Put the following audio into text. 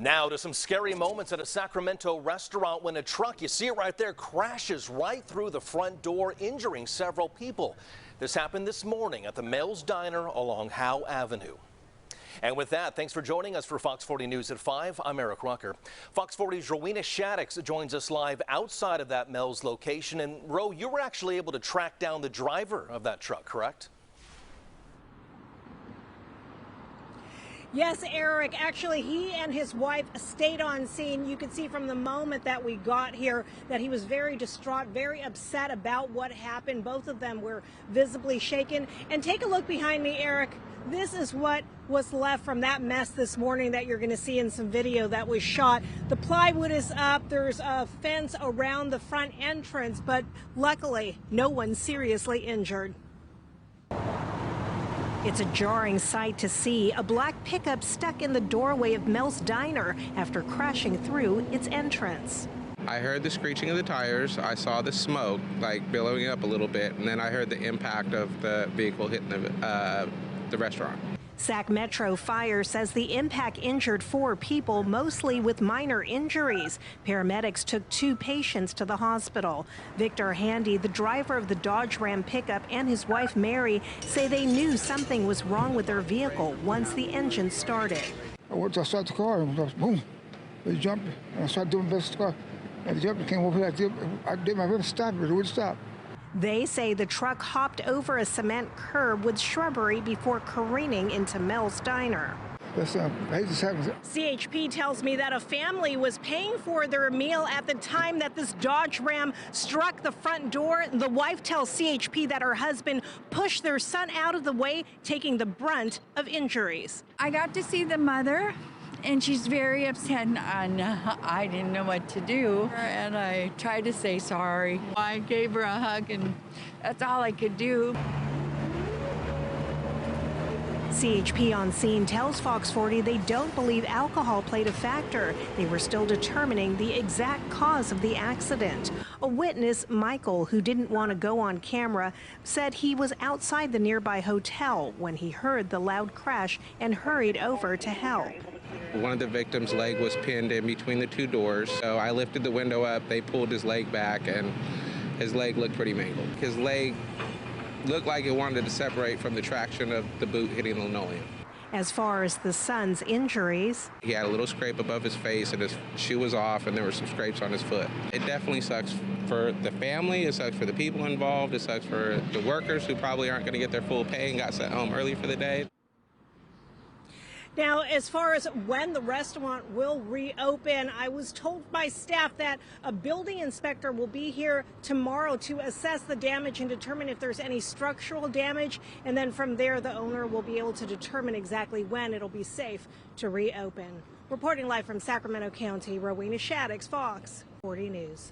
Now to some scary moments at a Sacramento restaurant when a truck, you see it right there, crashes right through the front door, injuring several people. This happened this morning at the Mel's Diner along Howe Avenue. And with that, thanks for joining us for Fox 40 News at 5. I'm Eric Rucker. Fox 40's Rowena Shaddix joins us live outside of that Mel's location. And Ro, you were actually able to track down the driver of that truck, correct? Yes, Eric. Actually, he and his wife stayed on scene. You could see from the moment that we got here that he was very distraught, very upset about what happened. Both of them were visibly shaken. And take a look behind me, Eric. This is what was left from that mess this morning that you're going to see in some video that was shot. The plywood is up. There's a fence around the front entrance, but luckily, no one seriously injured. It's a jarring sight to see, a black pickup stuck in the doorway of Mel's Diner after crashing through its entrance. I heard the screeching of the tires, I saw the smoke like billowing up a little bit, and then I heard the impact of the vehicle hitting the restaurant. Sac Metro Fire says the impact injured 4 people, mostly with minor injuries. Paramedics took 2 patients to the hospital. Victor Handy, the driver of the Dodge Ram pickup, and his wife Mary say they knew something was wrong with their vehicle once the engine started. I went to start the car and boom, they jumped, and I started doing the car. And the jumper came over, I did my best to stop it, it wouldn't stop. They say the truck hopped over a cement curb with shrubbery before careening into Mel's Diner. CHP tells me that a family was paying for their meal at the time that this Dodge Ram struck the front door. The wife tells CHP that her husband pushed their son out of the way, taking the brunt of injuries. I got to see the mother, and she's very upset, and I didn't know what to do. And I tried to say sorry. I gave her a hug, and that's all I could do. CHP on scene tells Fox 40 they don't believe alcohol played a factor. They were still determining the exact cause of the accident. A witness, Michael, who didn't want to go on camera, said he was outside the nearby hotel when he heard the loud crash and hurried over to help. One of the victims' leg was pinned in between the 2 doors, so I lifted the window up, they pulled his leg back, and his leg looked pretty mangled. His leg looked like it wanted to separate from the traction of the boot hitting the linoleum. As far as the son's injuries, he had a little scrape above his face, and his shoe was off, and there were some scrapes on his foot. It definitely sucks for the family, it sucks for the people involved, it sucks for the workers who probably aren't going to get their full pay and got sent home early for the day. now, as far as when the restaurant will reopen, I was told by staff that a building inspector will be here tomorrow to assess the damage and determine if there's any structural damage. And then from there, the owner will be able to determine exactly when it'll be safe to reopen. Reporting live from Sacramento County, Rowena Shaddix, Fox 40 News.